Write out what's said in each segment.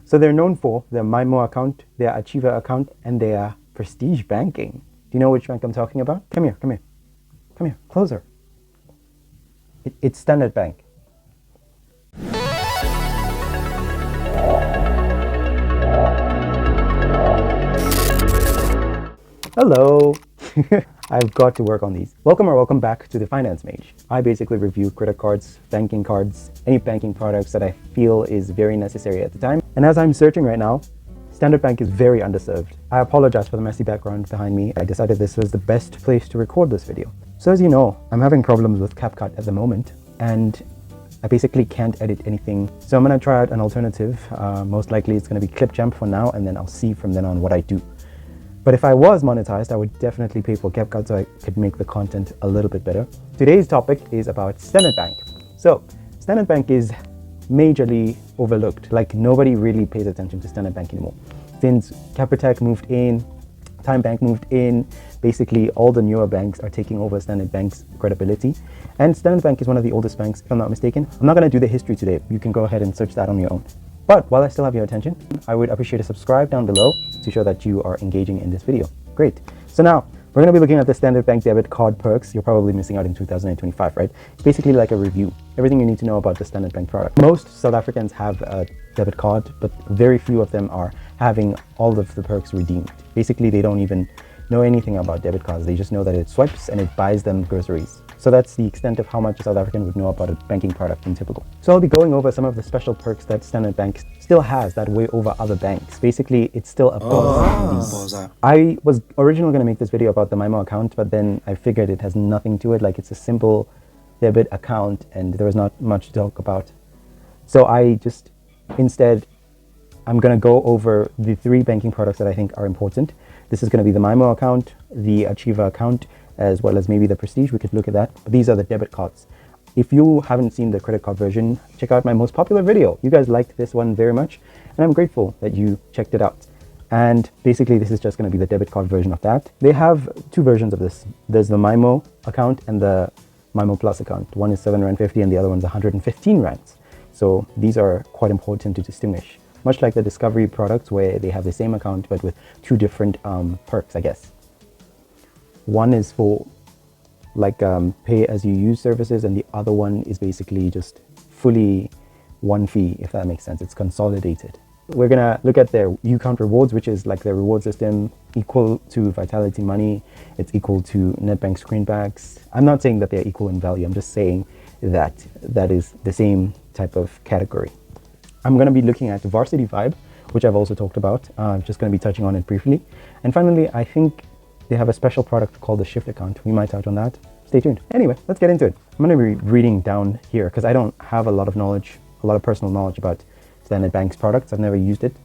So they're known for their MyMo account, their Achieva account, and their prestige banking. Do you know which bank I'm talking about? Come here, come here. Come here, closer. It's Standard Bank. Hello. I've got to work on these. Welcome back to the Finance Mage. I basically review credit cards, banking cards, any banking products that I feel is very necessary at the time. And as I'm searching right now, Standard Bank is very underserved. I apologize for the messy background behind me. I decided this was the best place to record this video. So as you know, I'm having problems with CapCut at the moment, and I basically can't edit anything. So I'm gonna try out an alternative. Most likely it's gonna be Clipchamp for now, and then I'll see from then on what I do. But if I was monetized, I would definitely pay for CapCut so I could make the content a little bit better. Today's topic is about Standard Bank. So Standard Bank is majorly overlooked. Like, nobody really pays attention to Standard Bank anymore. Since Capitec moved in, TymeBank moved in, basically all the newer banks are taking over Standard Bank's credibility. And Standard Bank is one of the oldest banks, if I'm not mistaken. I'm not gonna do the history today. You can go ahead and search that on your own. But while I still have your attention, I would appreciate a subscribe down below to show that you are engaging in this video. Great. So now we're going to be looking at the Standard Bank debit card perks. You're probably missing out in 2025, right? It's basically like a review. Everything you need to know about the Standard Bank product. Most South Africans have a debit card, but very few of them are having all of the perks redeemed. Basically, they don't even know anything about debit cards. They just know that it swipes and it buys them groceries. So that's the extent of how much a South African would know about a banking product in typical. So I'll be going over some of the special perks that Standard Bank still has that way over other banks. Basically, it's still above these. I was originally going to make this video about the MyMo account, but then I figured it has nothing to it. Like, it's a simple debit account and there was not much to talk about. So I just, instead, I'm going to go over the 3 banking products that I think are important. This is going to be the MyMo account, the Achieva account, as well as maybe the Prestige. We could look at that. But these are the debit cards. If you haven't seen the credit card version, check out my most popular video. You guys liked this one very much, and I'm grateful that you checked it out. And basically, this is just going to be the debit card version of that. They have 2 versions of this. There's the MyMo account and the MyMo Plus account. One is 7.50 Rand and the other one's 115 Rands. So these are quite important to distinguish. Much like the Discovery products, where they have the same account but with 2 different perks, I guess. One is for like pay as you use services, and the other one is basically just fully one fee, if that makes sense. It's consolidated. We're gonna look at their UCount Rewards, which is like their reward system, equal to Vitality Money. It's equal to Nedbank Screenbacks. I'm not saying that they're equal in value. I'm just saying that that is the same type of category. I'm gonna be looking at Varsity Vibe, which I've also talked about. I'm just gonna be touching on it briefly. And finally, I think they have a special product called the Shyft Account. We might touch on that. Stay tuned. Anyway, let's get into it. I'm going to be reading down here because I don't have a lot of knowledge, a lot of personal knowledge about Standard Bank's products. I've never used it.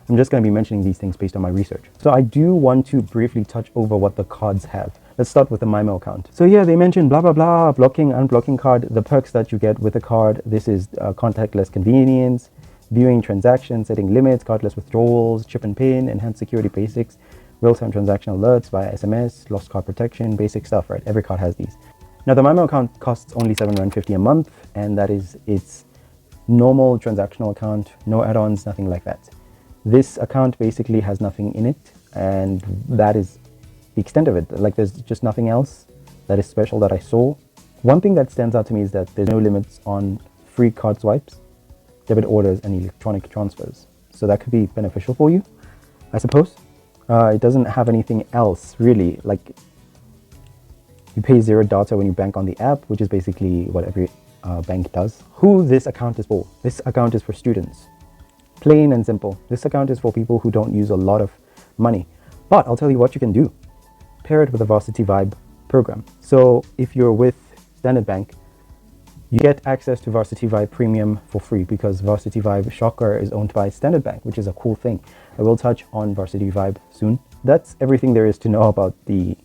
I'm just going to be mentioning these things based on my research. So I do want to briefly touch over what the cards have. Let's start with the MyMo account. So here they mention blah, blah, blah, blocking, unblocking card, the perks that you get with the card. This is contactless convenience, viewing transactions, setting limits, cardless withdrawals, chip and pin, enhanced security basics, real-time transactional alerts via SMS, lost card protection, basic stuff, right? Every card has these. Now, the MyMo account costs only 7.50 Rand a month, and that is its normal transactional account, no add-ons, nothing like that. This account basically has nothing in it, and that is the extent of it. Like, there's just nothing else that is special that I saw. One thing that stands out to me is that there's no limits on free card swipes, debit orders, and electronic transfers. So that could be beneficial for you, I suppose. It doesn't have anything else really. Like, you pay 0 data when you bank on the app, which is basically what every bank does. Who this account is for? This account is for students. Plain and simple. This account is for people who don't use a lot of money. But I'll tell you what you can do. Pair it with a Varsity Vibe program. So if you're with Standard Bank, you get access to Varsity Vibe Premium for free because Varsity Vibe, shocker, is owned by Standard Bank, which is a cool thing. I will touch on Varsity Vibe soon. That's everything there is to know about the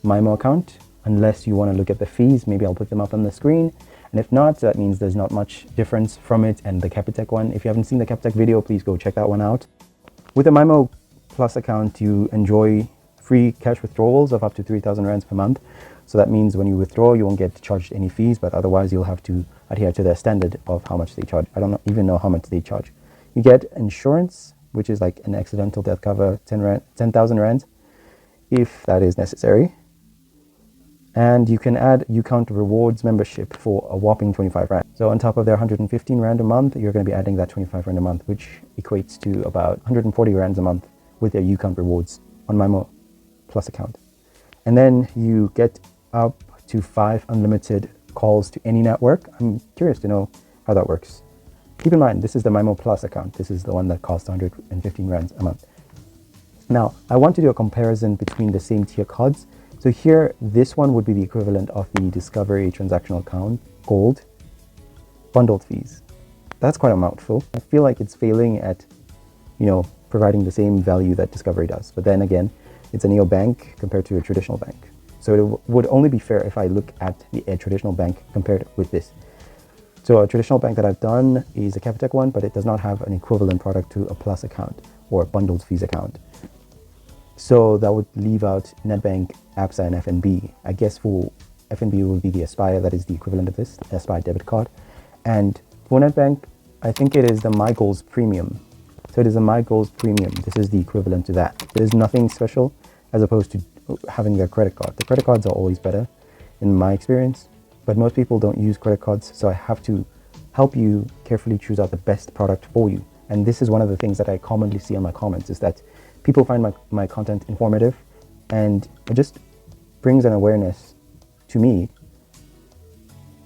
MyMo account. Unless you want to look at the fees, maybe I'll put them up on the screen. And if not, that means there's not much difference from it and the Capitec one. If you haven't seen the Capitec video, please go check that one out. With the MyMo Plus account, you enjoy free cash withdrawals of up to 3,000 Rands per month. So that means when you withdraw, you won't get charged any fees, but otherwise you'll have to adhere to their standard of how much they charge. I don't even know how much they charge. You get insurance, which is like an accidental death cover, 10,000 rand, if that is necessary. And you can add UCount Rewards membership for a whopping 25 rand. So on top of their 115 rand a month, you're going to be adding that 25 rand a month, which equates to about 140 rands a month with their UCount Rewards on MyMo Plus account. And then you get up to 5 unlimited calls to any network. I'm curious to know how that works. Keep in mind, this is the MyMo Plus account. This is the one that costs 115 rands a month. Now, I want to do a comparison between the same tier cards. So here, this one would be the equivalent of the Discovery Transactional Account Gold bundled fees. That's quite a mouthful. I feel like it's failing at, providing the same value that Discovery does. But then again, it's a neobank compared to a traditional bank. So it would only be fair if I look at a traditional bank compared with this. So a traditional bank that I've done is a Capitec one, but it does not have an equivalent product to a Plus account or a bundled fees account. So that would leave out Nedbank, ABSA, and FNB. I guess for FNB will be the Aspire, that is the equivalent of this, Aspire debit card. And for Nedbank, I think it is the My Goals Premium. So it is a My Goals Premium. This is the equivalent to that. There's nothing special as opposed to having their credit card. The credit cards are always better in my experience, but most people don't use credit cards. So I have to help you carefully choose out the best product for you. And this is one of the things that I commonly see on my comments is that people find my content informative, and it just brings an awareness to me,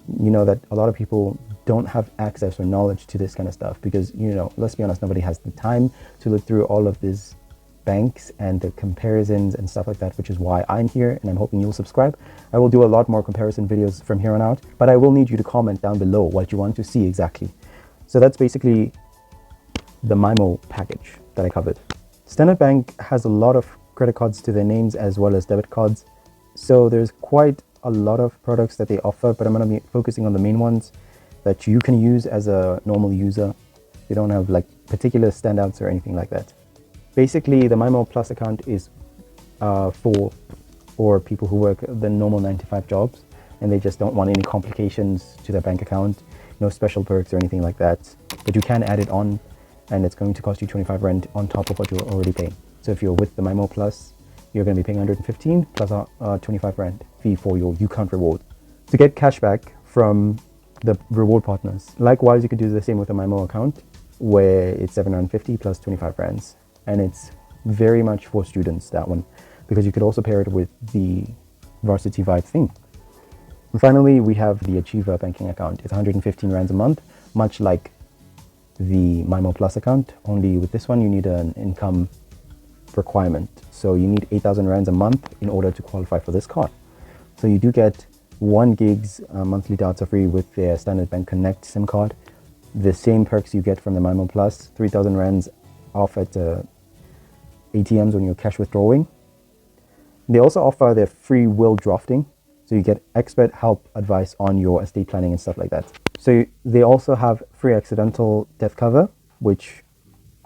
that a lot of people don't have access or knowledge to this kind of stuff because, let's be honest, nobody has the time to look through all of these banks and the comparisons and stuff like that, which is why I'm here, and I'm hoping you'll subscribe. I will do a lot more comparison videos from here on out, but I will need you to comment down below what you want to see exactly. So that's basically the MyMo package that I covered. Standard Bank has a lot of credit cards to their names as well as debit cards. So there's quite a lot of products that they offer, but I'm going to be focusing on the main ones that you can use as a normal user. They don't have like particular standouts or anything like that. Basically, the MyMo Plus account is for people who work the normal 9-to-5 jobs and they just don't want any complications to their bank account, no special perks or anything like that. But you can add it on, and it's going to cost you 25 rand on top of what you're already paying. So if you're with the MyMo Plus, you're going to be paying 115 plus a 25 rand fee for your UCount reward. To get cashback from the reward partners, likewise, you could do the same with the MyMo account, where it's 750 plus 25 rands. And it's very much for students, that one, because you could also pair it with the Varsity Vibe thing. And finally, we have the Achieva banking account. It's 115 rands a month, much like the MyMo Plus account, only with this one you need an income requirement. So you need 8,000 rands a month in order to qualify for this card. So you do get 1 gig's monthly data free with their Standard Bank Connect SIM card. The same perks you get from the MyMo Plus, 3,000 rands off at ATMs when you're cash withdrawing. They also offer their free will drafting. So you get expert help advice on your estate planning and stuff like that. So they also have free accidental death cover, which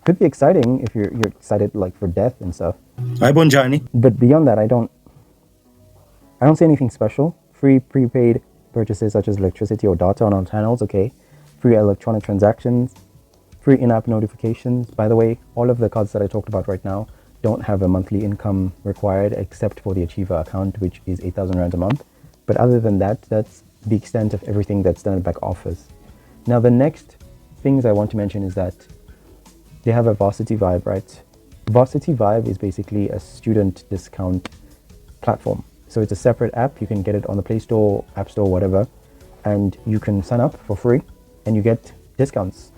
could be exciting if you're excited like for death and stuff. Hi, Bonjani. But beyond that, I don't see anything special. Free prepaid purchases such as electricity or data on all channels, okay. Free electronic transactions, free in-app notifications. By the way, all of the cards that I talked about right now don't have a monthly income required except for the Achieva account, which is 8,000 rand a month. But other than that, that's the extent of everything that Standard Bank offers. Now, the next things I want to mention is that they have a Varsity Vibe, right? Varsity Vibe is basically a student discount platform. So it's a separate app. You can get it on the Play Store, App Store, whatever, and you can sign up for free and you get discounts.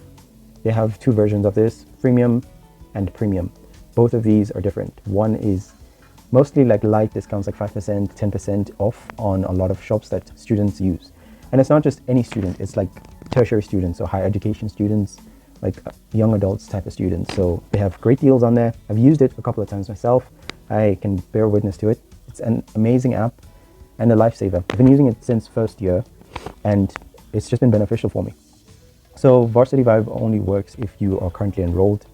They have 2 versions of this, freemium and premium. Both of these are different. One is mostly like light discounts, like 5%, 10% off on a lot of shops that students use. And it's not just any student, it's like tertiary students or higher education students, like young adults type of students. So they have great deals on there. I've used it a couple of times myself. I can bear witness to it. It's an amazing app and a lifesaver. I've been using it since first year and it's just been beneficial for me. So Varsity Vibe only works if you are currently enrolled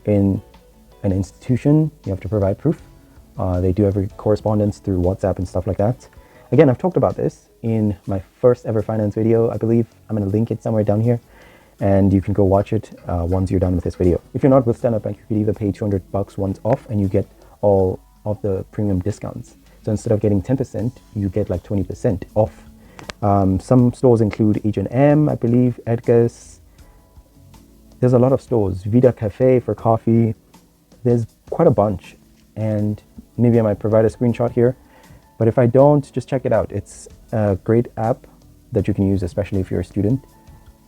in an institution. You have to provide proof. They do every correspondence through WhatsApp and stuff like that. Again, I've talked about this in my first ever finance video. I believe I'm going to link it somewhere down here. and you can go watch it once you're done with this video. If you're not with Standard Bank, you could either pay $200 once off and you get all of the premium discounts. So instead of getting 10%, you get like 20% off. Some stores include H&M, I believe, Edgar's. There's a lot of stores. Vida Cafe for coffee. There's quite a bunch, and maybe I might provide a screenshot here, but if I don't, just check it out. It's a great app that you can use, especially if you're a student,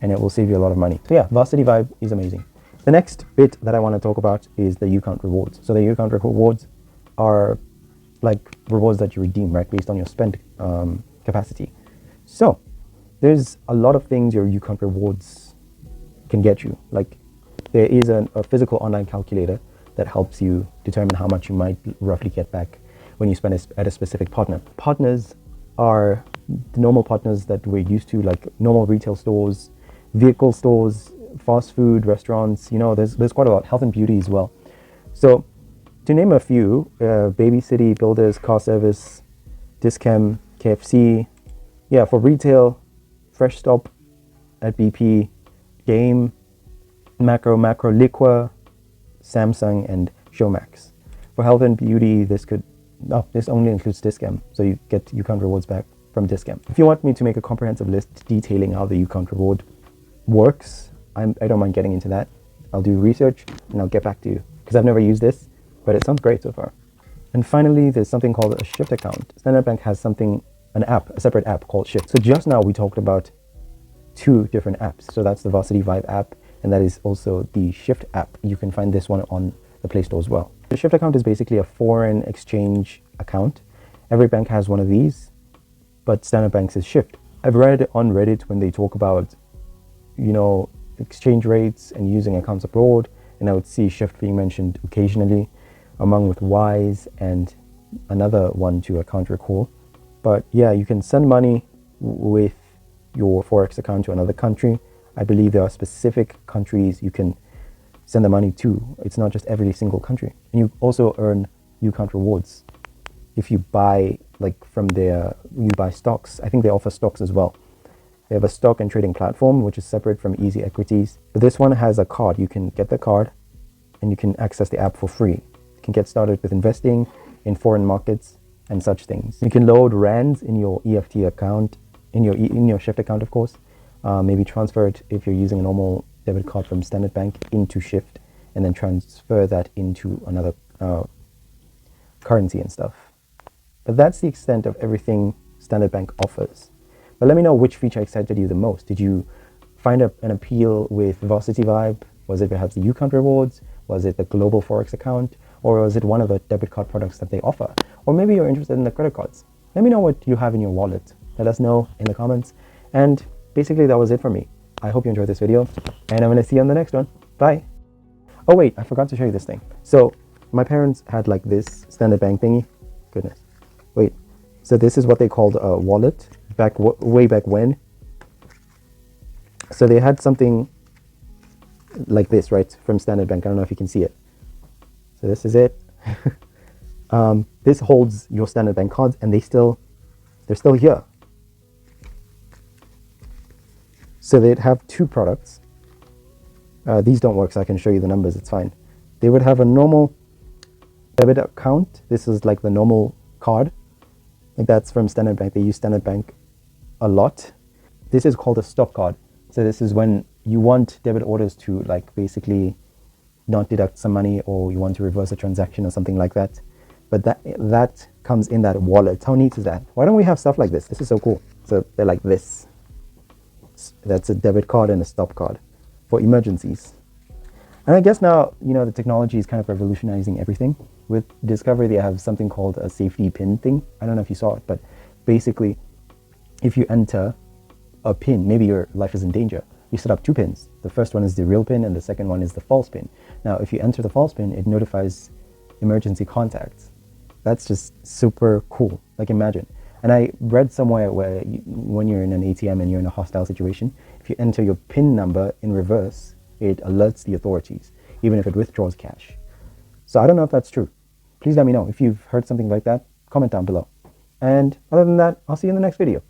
and it will save you a lot of money. So yeah, Varsity Vibe is amazing. The next bit that I want to talk about is the UCount Rewards. So the UCount Rewards are like rewards that you redeem, right, based on your spend capacity. So there's a lot of things your UCount Rewards can get you. Like there is a physical online calculator that helps you determine how much you might roughly get back when you spend at a specific partner. Partners are the normal partners that we're used to, like normal retail stores, vehicle stores, fast food, restaurants, you know, there's quite a lot, health and beauty as well. So to name a few, Baby City, Builders, Car Service, Discam, KFC. Yeah, for retail, Fresh Stop at BP, Game, Macro, Liqua, Samsung, and Showmax. For health and beauty, this only includes Discam, so you get UCount Rewards back from Discam. If you want me to make a comprehensive list detailing how the UCount Reward works, I don't mind getting into that. I'll do research and I'll get back to you, because I've never used this, but it sounds great so far. And finally, there's something called a Shyft Account. Standard Bank has a separate app called Shyft. So just now we talked about two different apps. So that's the Varsity Vibe app, and that is also the Shyft app. You can find this one on the Play Store as well. The Shyft account is basically a foreign exchange account. Every bank has one of these, but Standard Bank's is Shyft. I've read on Reddit when they talk about, you know, exchange rates and using accounts abroad, and I would see Shyft being mentioned occasionally, among with Wise and another one too, I can't recall. But yeah, you can send money with your Forex account to another country. I believe there are specific countries you can send the money to. It's not just every single country. And you also earn UCount Rewards if you buy, like from you buy stocks. I think they offer stocks as well. They have a stock and trading platform, which is separate from Easy Equities. But this one has a card. You can get the card and you can access the app for free. You can get started with investing in foreign markets and such things. You can load rands in your EFT account, in your Shyft account, of course. Maybe transfer it if you're using a normal debit card from Standard Bank into Shyft, and then transfer that into another currency and stuff. But that's the extent of everything Standard Bank offers. But let me know which feature excited you the most. Did you find an appeal with Varsity Vibe? Was it perhaps the UCount Rewards? Was it the global Forex account? Or was it one of the debit card products that they offer? Or maybe you're interested in the credit cards. Let me know what you have in your wallet. Let us know in the comments. And basically that was it for me. I hope you enjoyed this video, and I'm going to see you on the next one. Bye. Oh wait, I forgot to show you this thing. So my parents had like this Standard Bank thingy. Goodness. Wait. So this is what they called a wallet way back when. So they had something like this, right, from Standard Bank. I don't know if you can see it. So this is it. This holds your Standard Bank cards, and they're still here. So they'd have two products. These don't work, so I can show you the numbers, it's fine. They would have a normal debit account. This is like the normal card. Like that's from Standard Bank. They use Standard Bank a lot. This is called a stop card. So this is when you want debit orders to like basically not deduct some money, or you want to reverse a transaction or something like that. But that comes in that wallet. How neat is that? Why don't we have stuff like this? This is so cool. So they're like this. That's a debit card and a stop card for emergencies. And I guess now, you know, the technology is kind of revolutionizing everything. With Discovery, they have something called a safety pin thing. I don't know if you saw it, but basically, if you enter a pin, maybe your life is in danger, you set up two pins. The first one is the real pin, and the second one is the false pin. Now, if you enter the false pin, it notifies emergency contacts. That's just super cool. Like, imagine. And I read somewhere where when you're in an ATM and you're in a hostile situation, if you enter your PIN number in reverse, it alerts the authorities, even if it withdraws cash. So I don't know if that's true. Please let me know. If you've heard something like that, comment down below. And other than that, I'll see you in the next video.